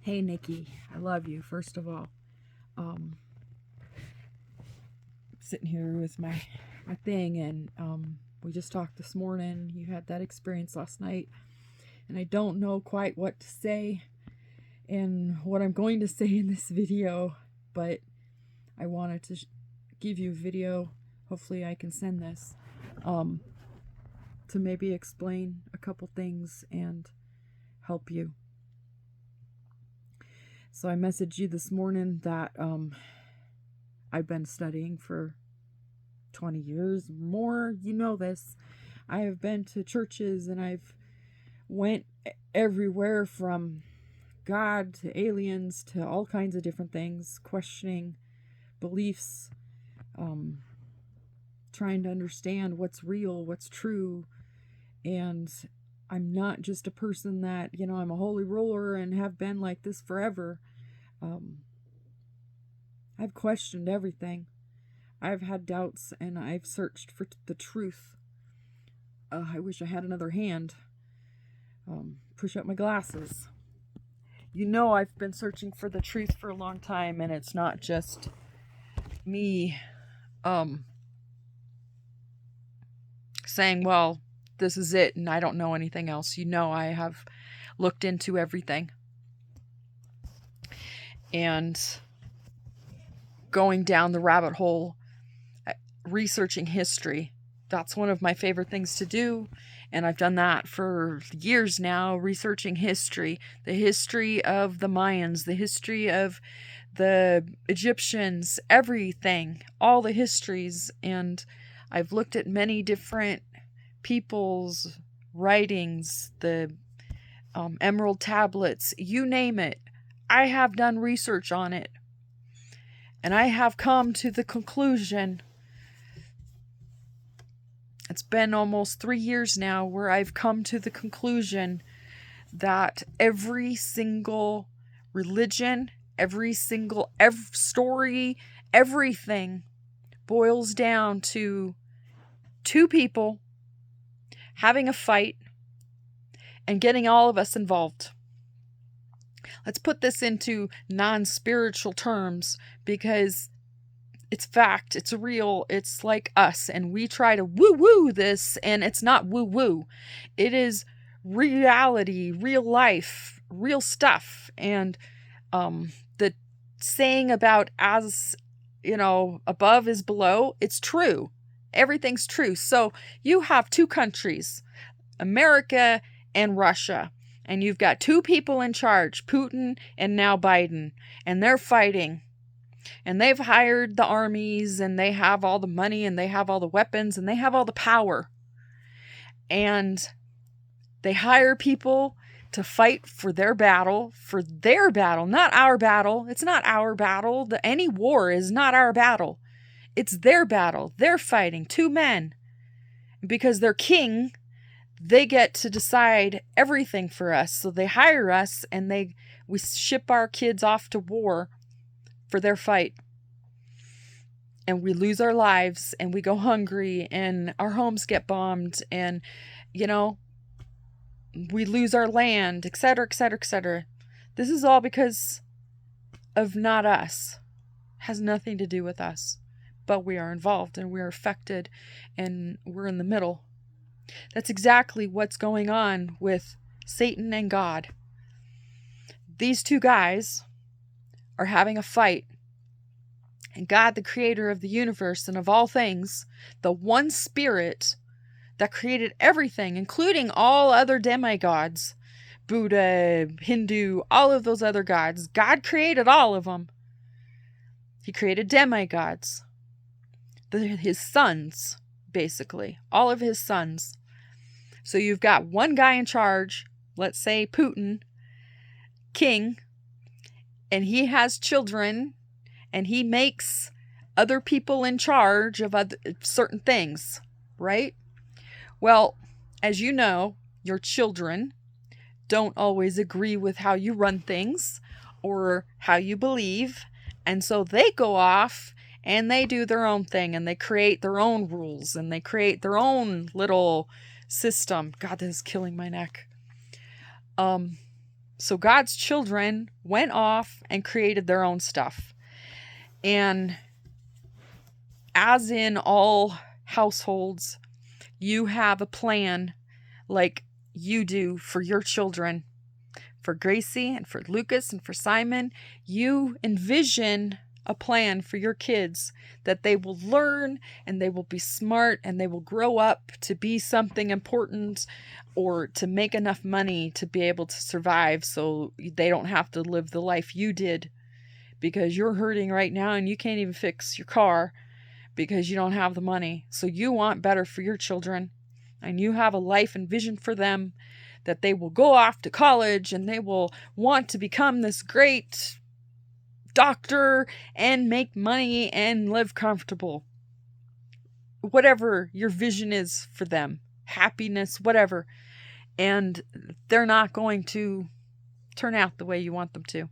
Hey Nikki, I love you, first of all. Um, Sitting here with my thing, and we just talked this morning. You had that experience last night, and I don't know quite what to say and what I'm going to say in this video, but I wanted to give you a video. Hopefully, I can send this to maybe explain a couple things and help you. So I messaged you this morning that I've been studying for 20 years more. You know this. I have been to churches and I've went everywhere from God to aliens to all kinds of different things, questioning beliefs, trying to understand what's real, what's true. And I'm not just a person that, I'm a holy roller and have been like this forever. I've questioned everything. I've had doubts and I've searched for the truth. I wish I had another hand. Push up my glasses. I've been searching for the truth for a long time, and it's not just me saying, well, this is it and I don't know anything else. I have looked into everything. And going down the rabbit hole, researching history. That's one of my favorite things to do. And I've done that for years now, researching history, the history of the Mayans, the history of the Egyptians, everything, all the histories. And I've looked at many different people's writings, the emerald tablets, you name it. I have done research on it. And I have come to the conclusion, it's been almost 3 years now, where I've come to the conclusion that every single religion, every story, everything boils down to two people having a fight and getting all of us involved. Let's put this into non-spiritual terms, because it's fact, it's real, it's like us, and we try to woo-woo this, and it's not woo-woo. It is reality, real life, real stuff. And the saying about as, above is below, it's true. Everything's true. So you have two countries, America and Russia. And you've got two people in charge, Putin and now Biden, and they're fighting. And they've hired the armies, and they have all the money, and they have all the weapons, and they have all the power. And they hire people to fight for their battle, not our battle. It's not our battle. Any war is not our battle. It's their battle. They're fighting, two men. Because they're king, they get to decide everything for us. So they hire us, and we ship our kids off to war for their fight. And we lose our lives, and we go hungry, and our homes get bombed, and, we lose our land, etc., etc., etc. This is all because of not us. It has nothing to do with us. But we are involved, and we are affected, and we're in the middle. That's exactly what's going on with Satan and God. These two guys are having a fight. And God, the creator of the universe and of all things, the one spirit that created everything, including all other demigods, Buddha, Hindu, all of those other gods, God created all of them. He created demigods. His sons, basically. All of his sons. So you've got one guy in charge, let's say Putin, king, and he has children, and he makes other people in charge of certain things, right? Well, as you know, your children don't always agree with how you run things or how you believe, and so they go off and they do their own thing, and they create their own rules, and they create their own little system. God, this is killing my neck. So God's children went off and created their own stuff. And as in all households, you have a plan like you do for your children. For Gracie and for Lucas and for Simon, you envision a plan for your kids that they will learn and they will be smart and they will grow up to be something important or to make enough money to be able to survive so they don't have to live the life you did because you're hurting right now and you can't even fix your car because you don't have the money. So you want better for your children and you have a life and vision for them that they will go off to college and they will want to become this great doctor and make money and live comfortable. Whatever your vision is for them, happiness, whatever. And they're not going to turn out the way you want them to.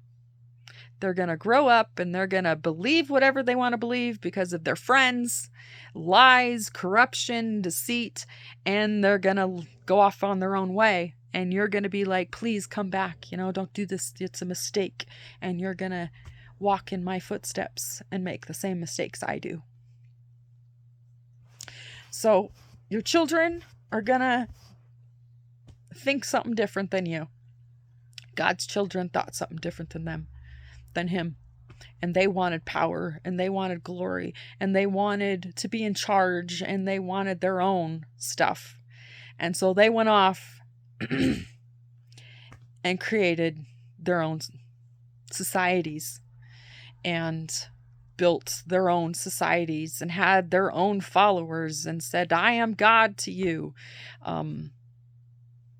They're going to grow up and they're going to believe whatever they want to believe because of their friends, lies, corruption, deceit, and they're going to go off on their own way. And you're going to be like, please come back. Don't do this. It's a mistake. And you're going to walk in my footsteps and make the same mistakes I do. So your children are going to think something different than you. God's children thought something different than him. And they wanted power and they wanted glory and they wanted to be in charge and they wanted their own stuff. And so they went off and created their own societies and built their own societies and had their own followers and said, I am God to you.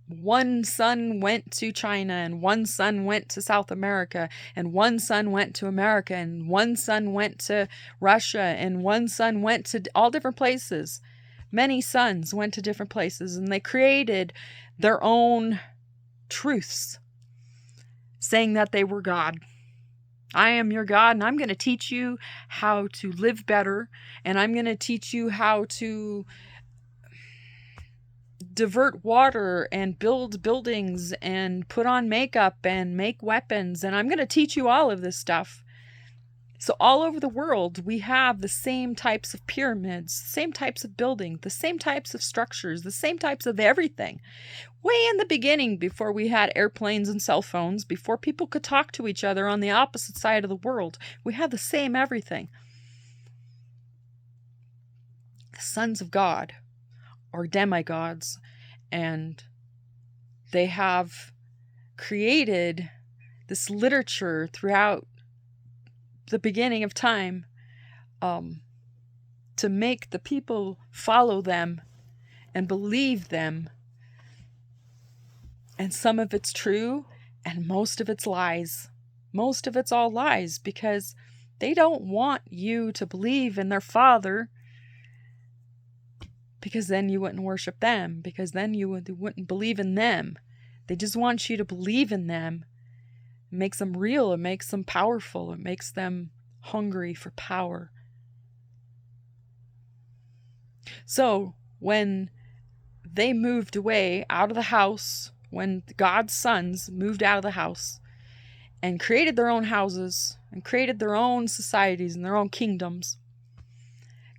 One son went to China and one son went to South America and one son went to America and one son went to Russia and one son went to all different places. Many sons went to different places and they created their own truths, saying that they were God. I am your God and I'm going to teach you how to live better and I'm going to teach you how to divert water and build buildings and put on makeup and make weapons and I'm going to teach you all of this stuff. So all over the world, we have the same types of pyramids, same types of buildings, the same types of structures, the same types of everything. Way in the beginning, before we had airplanes and cell phones, before people could talk to each other on the opposite side of the world, we had the same everything. The sons of God are demigods, and they have created this literature throughout the beginning of time to make the people follow them and believe them. And some of it's true and most of it's lies. Most of it's all lies because they don't want you to believe in their Father, because then you wouldn't worship them, because then you wouldn't believe in them. They just want you to believe in them. It makes them real. It makes them powerful. It makes them hungry for power. So when they moved away out of the house, when God's sons moved out of the house and created their own houses and created their own societies and their own kingdoms,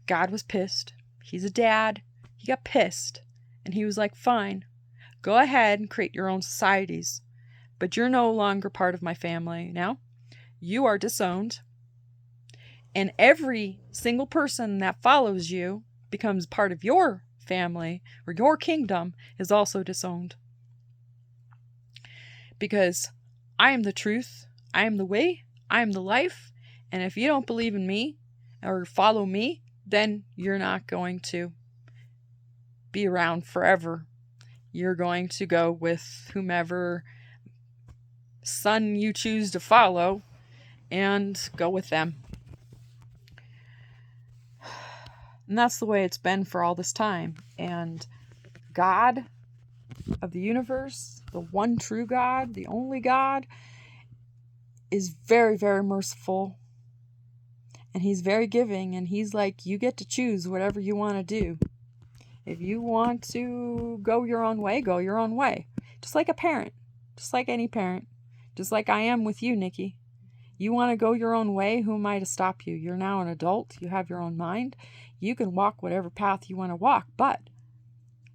God was pissed. He's a dad. He got pissed. And he was like, fine, go ahead and create your own societies. But you're no longer part of my family now. You are disowned. And every single person that follows you becomes part of your family or your kingdom is also disowned. Because I am the truth, I am the way, I am the life, and if you don't believe in me or follow me, then you're not going to be around forever. You're going to go with whomever son you choose to follow and go with them. And that's the way it's been for all this time. And God of the universe, the one true God, the only God, is very, very merciful. And he's very giving. And he's like, you get to choose whatever you want to do. If you want to go your own way, go your own way. Just like a parent. Just like any parent. Just like I am with you, Nikki. You want to go your own way? Who am I to stop you? You're now an adult. You have your own mind. You can walk whatever path you want to walk. But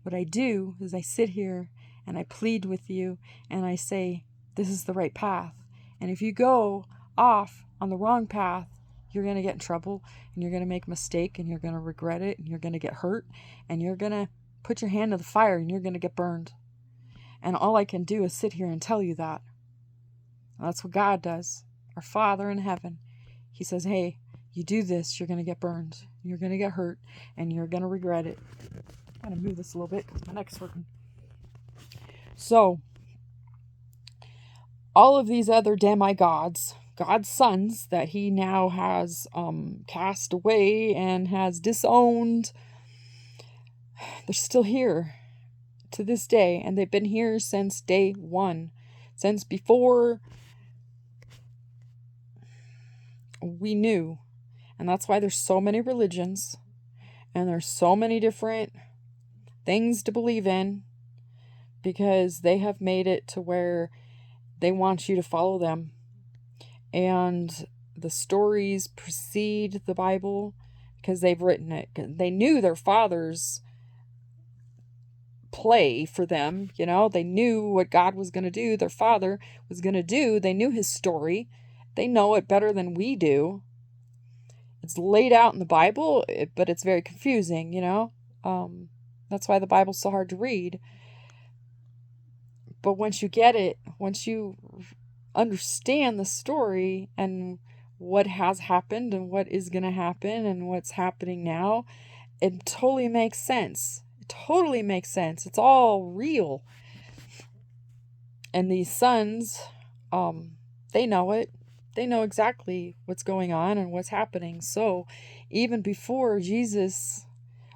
what I do is I sit here and I plead with you and I say, this is the right path. And if you go off on the wrong path, you're going to get in trouble and you're going to make a mistake and you're going to regret it and you're going to get hurt and you're going to put your hand to the fire and you're going to get burned. And all I can do is sit here and tell you that. That's what God does. Our Father in heaven. He says, hey, you do this, you're going to get burned. You're going to get hurt and you're going to regret it. I'm going to move this a little bit because my neck's working. So, all of these other demigods, God's sons that he now has cast away and has disowned, they're still here to this day. And they've been here since day one. Since before we knew. And that's why there's so many religions. And there's so many different things to believe in. Because they have made it to where they want you to follow them. And the stories precede the Bible because they've written it. They knew their fathers' play for them. You know, they knew what God was going to do. Their father was going to do. They knew his story. They know it better than we do. It's laid out in the Bible, but it's very confusing, you know. That's why the Bible's so hard to read. But once you get it, once you understand the story and what has happened and what is going to happen and what's happening now, it totally makes sense. It totally makes sense. It's all real. And these sons, they know it. They know exactly what's going on and what's happening. So even before Jesus,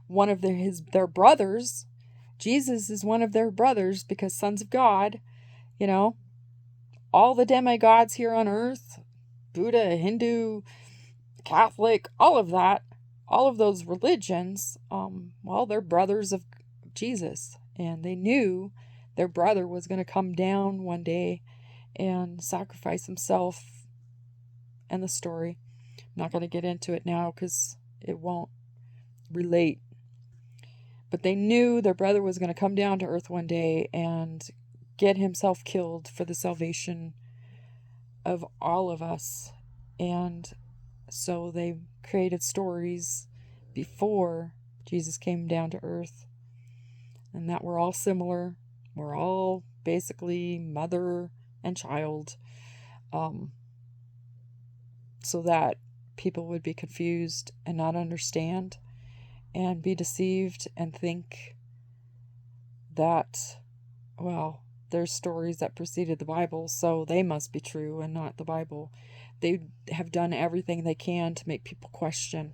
one of their brothers, Jesus is one of their brothers because sons of God, you know, all the demigods here on earth, Buddha, Hindu, Catholic, all of that, all of those religions, well, they're brothers of Jesus. And they knew their brother was going to come down one day and sacrifice himself. And the story, I'm not going to get into it now because it won't relate. But they knew their brother was going to come down to earth one day and get himself killed for the salvation of all of us. And so they created stories before Jesus came down to earth. And that we're all similar. We're all basically mother and child. So that people would be confused and not understand. And be deceived and think that, well, there's stories that preceded the Bible, so they must be true and not the Bible. They have done everything they can to make people question.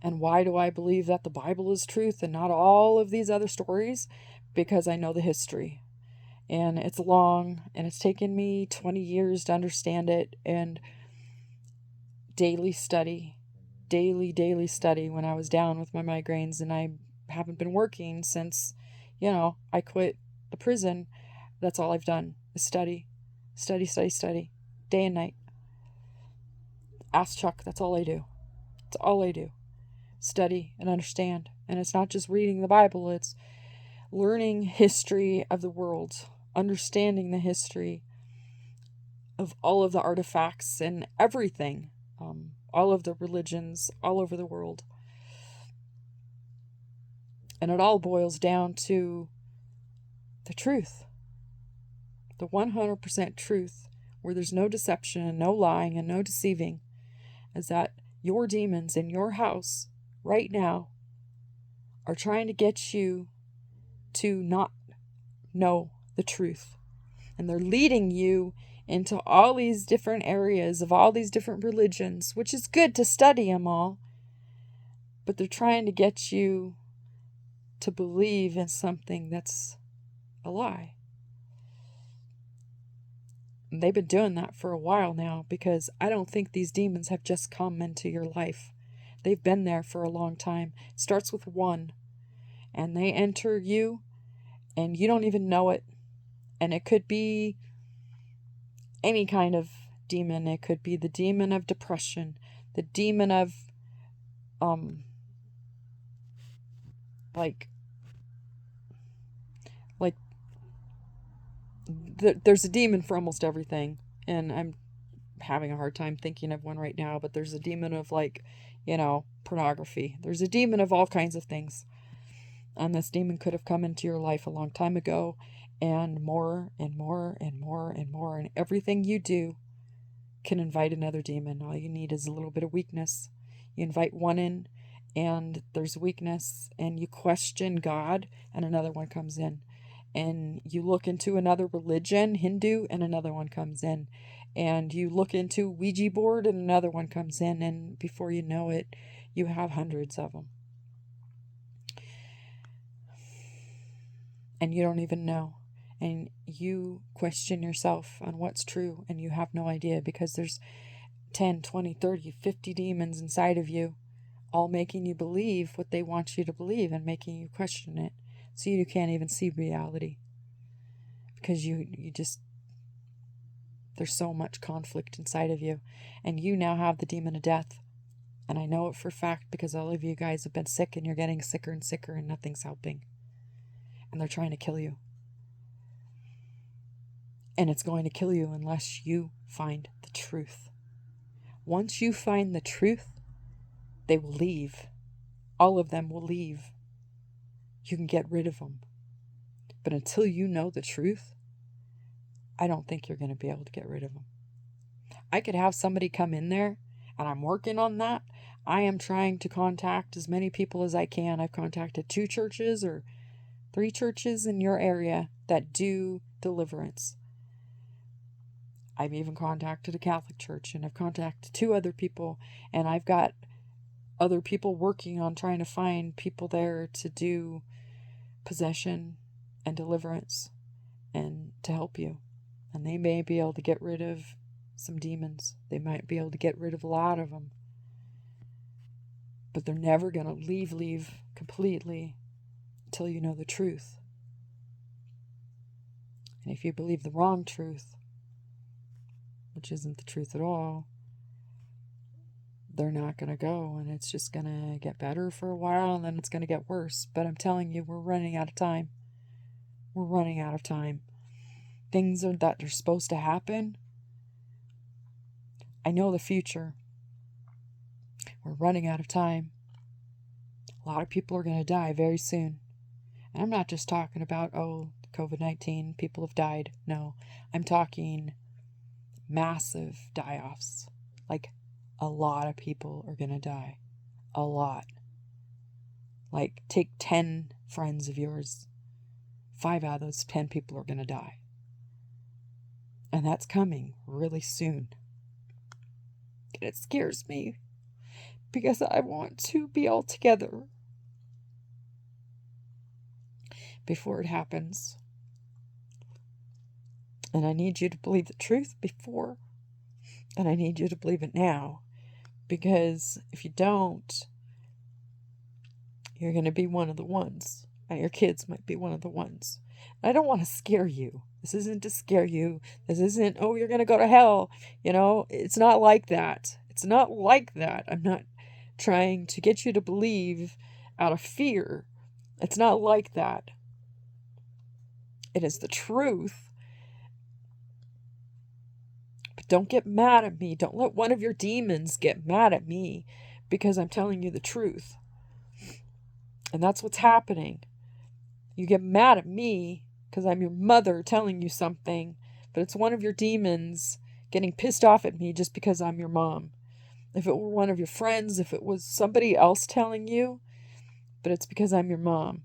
And why do I believe that the Bible is truth and not all of these other stories? Because I know the history. And it's long, and it's taken me 20 years to understand it, and daily study when I was down with my migraines, and I haven't been working since, I quit the prison. That's all I've done is study, day and night. Ask Chuck, that's all I do. It's all I do. Study and understand. And it's not just reading the Bible, it's learning history of the world, understanding the history of all of the artifacts and everything. All of the religions all over the world. And it all boils down to the truth. The 100% truth, where there's no deception and no lying and no deceiving, is that your demons in your house right now are trying to get you to not know the truth. And they're leading you into all these different areas of all these different religions, which is good to study them all. But they're trying to get you to believe in something that's a lie. And they've been doing that for a while now, because I don't think these demons have just come into your life. They've been there for a long time. It starts with one, and they enter you, and you don't even know it. And it could be any kind of demon. It could be the demon of depression, the demon of like there's a demon for almost everything, and I'm having a hard time thinking of one right now, but there's a demon of pornography. There's a demon of all kinds of things. And this demon could have come into your life a long time ago, and more and more and more and more, and everything you do can invite another demon. All you need is a little bit of weakness. You invite one in, and there's weakness, and you question God, and another one comes in. And you look into another religion, Hindu, and another one comes in. And you look into Ouija board, and another one comes in, and before you know it, you have hundreds of them. And you don't even know. And you question yourself on what's true, and you have no idea, because there's 10, 20, 30, 50 demons inside of you, all making you believe what they want you to believe and making you question it. So you can't even see reality, because you just, there's so much conflict inside of you. And you now have the demon of death. And I know it for a fact, because all of you guys have been sick, and you're getting sicker and sicker, and nothing's helping. And they're trying to kill you. And it's going to kill you unless you find the truth. Once you find the truth, they will leave. All of them will leave. You can get rid of them. But until you know the truth, I don't think you're going to be able to get rid of them. I could have somebody come in there, and I'm working on that. I am trying to contact as many people as I can. I've contacted 2 churches or 3 churches in your area that do deliverance. I've even contacted a Catholic church, and I've contacted 2 other people, and I've got other people working on trying to find people there to do possession and deliverance and to help you. And they may be able to get rid of some demons. They might be able to get rid of a lot of them. But they're never going to leave completely until you know the truth. And if you believe the wrong truth, which isn't the truth at all, they're not going to go, and it's just going to get better for a while, and then it's going to get worse. But I'm telling you, we're running out of time. We're running out of time. Things that are supposed to happen, I know the future. We're running out of time. A lot of people are going to die very soon. And I'm not just talking about, COVID-19, people have died. No, I'm talking massive die-offs. Like, a lot of people are going to die. A lot. Like, take 10 friends of yours. 5 out of those 10 people are going to die. And that's coming really soon. And it scares me, because I want to be all together before it happens. And I need you to believe the truth before, and I need you to believe it now. Because if you don't, you're going to be one of the ones. And your kids might be one of the ones. I don't want to scare you. This isn't to scare you. This isn't, you're going to go to hell. It's not like that. It's not like that. I'm not trying to get you to believe out of fear. It's not like that. It is the truth. But don't get mad at me. Don't let one of your demons get mad at me because I'm telling you the truth. And that's what's happening. You get mad at me because I'm your mother telling you something, but it's one of your demons getting pissed off at me just because I'm your mom. If it were one of your friends, if it was somebody else telling you, but it's because I'm your mom.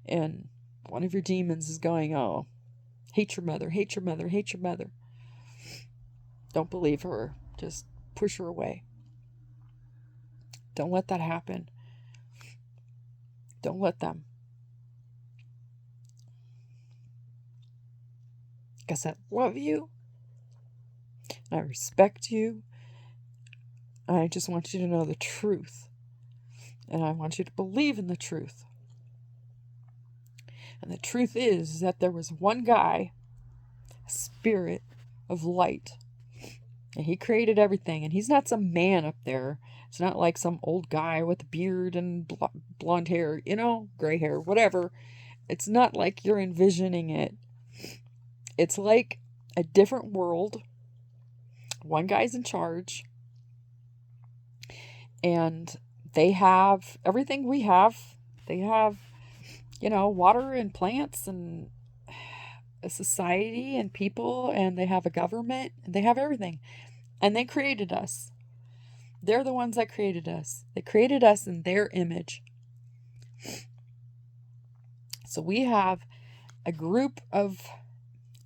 And one of your demons is going, hate your mother, hate your mother, hate your mother. Don't believe her. Just push her away. Don't let that happen. Don't let them. Because I love you. I respect you. I just want you to know the truth. And I want you to believe in the truth. And the truth is that there was one guy, a spirit, of light. And he created everything. And he's not some man up there. It's not like some old guy with a beard and blonde hair, gray hair, whatever. It's not like you're envisioning it. It's like a different world. One guy's in charge. And they have everything we have. They have, water and plants and a society and people, and they have a government, and they have everything. And they created us. They're the ones that created us. They created us in their image. So we have a group of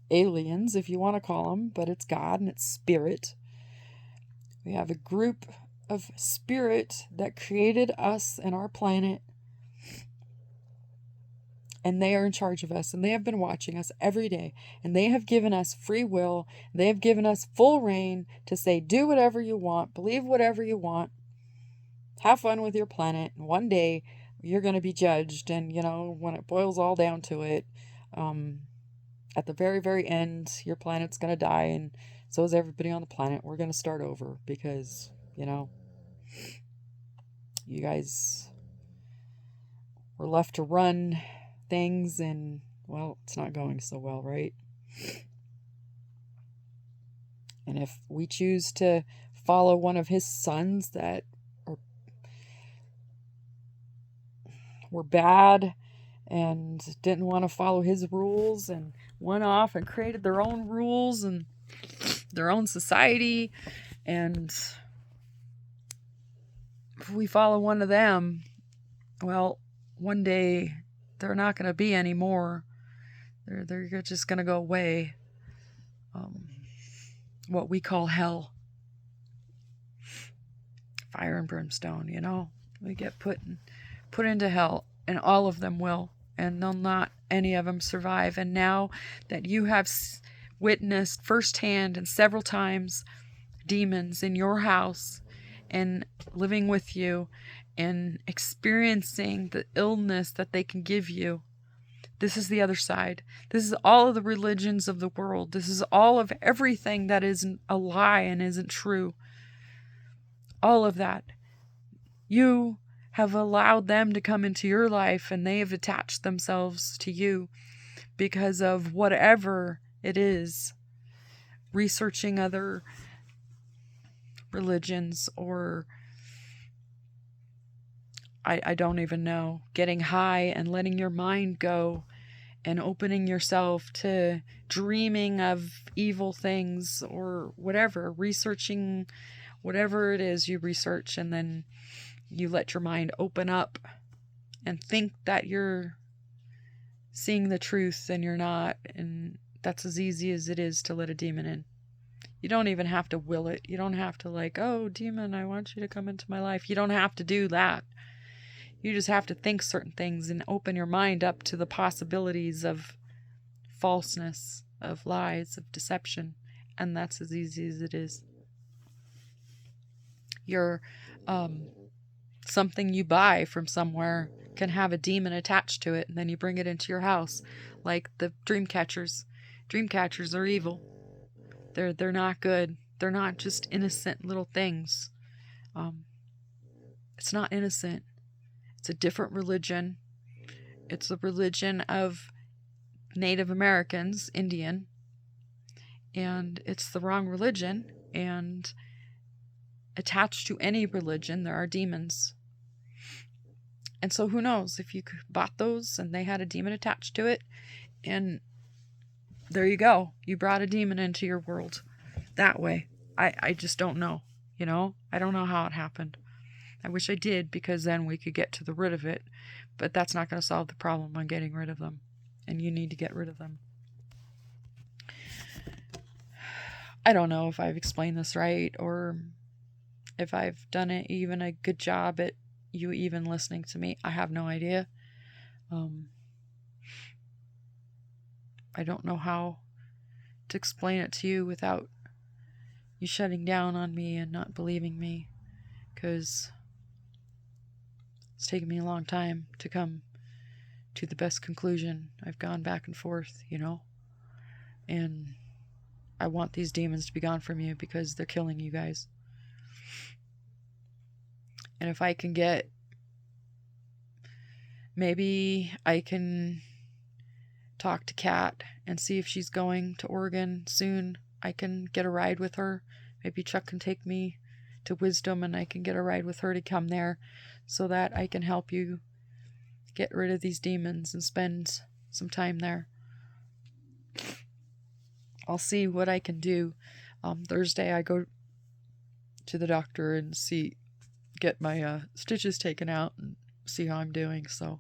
aliens, if you want to call them, but it's God and it's spirit. We have a group of spirit that created us and our planet. And they are in charge of us, and they have been watching us every day, and they have given us free will. They have given us full reign to say, do whatever you want, believe whatever you want, have fun with your planet, and one day you're going to be judged. And, when it boils all down to it, at the very, very end, your planet's going to die, and so is everybody on the planet. We're going to start over because, you guys were left to run things, and well, it's not going so well, right? And if we choose to follow one of his sons that were bad and didn't want to follow his rules and went off and created their own rules and their own society, and if we follow one of them, well, one day they're not going to be anymore. They're just going to go away. What we call hell. Fire and brimstone, We get put into hell, and all of them will. And they'll not any of them survive. And now that you have witnessed firsthand and several times demons in your house and living with you, and experiencing the illness that they can give you. This is the other side. This is all of the religions of the world. This is all of everything that isn't a lie and isn't true. All of that. You have allowed them to come into your life, and they have attached themselves to you because of whatever it is. Researching other religions, or I don't even know, getting high and letting your mind go and opening yourself to dreaming of evil things or whatever, researching whatever it is you research, and then you let your mind open up and think that you're seeing the truth and you're not, and that's as easy as it is to let a demon in. You don't even have to will it. You don't have to oh, demon, I want you to come into my life. You don't have to do that. You just have to think certain things and open your mind up to the possibilities of falseness, of lies, of deception. And that's as easy as it is. Your something you buy from somewhere can have a demon attached to it, and then you bring it into your house, like the dream catchers. Dream catchers are evil. They're not good. They're not just innocent little things. It's not innocent. It's a different religion. It's the religion of Native Americans, Indian, and it's the wrong religion. And attached to any religion, there are demons. And so who knows if you bought those and they had a demon attached to it, and there you go. You brought a demon into your world that way. I just don't know, I don't know how it happened. I wish I did, because then we could get to the root of it, but that's not going to solve the problem on getting rid of them, and you need to get rid of them. I don't know if I've explained this right, or if I've done it even a good job at you even listening to me. I have no idea. I don't know how to explain it to you without you shutting down on me and not believing me, because it's taken me a long time to come to the best conclusion. I've gone back and forth, and I want these demons to be gone from you because they're killing you guys. And if I can get, maybe I can talk to Kat and see if she's going to Oregon soon. I can get a ride with her. Maybe Chuck can take me to Wisdom and I can get a ride with her to come there so that I can help you get rid of these demons and spend some time there. I'll see what I can do. Thursday I go to the doctor and get my stitches taken out and see how I'm doing. So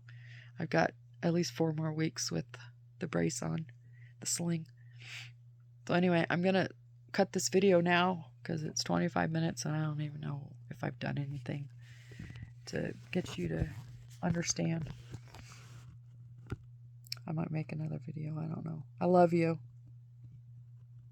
I've got at least 4 more weeks with the brace on, the sling. So anyway, I'm gonna cut this video now because it's 25 minutes and I don't even know if I've done anything to get you to understand. I might make another video, I don't know. I love you.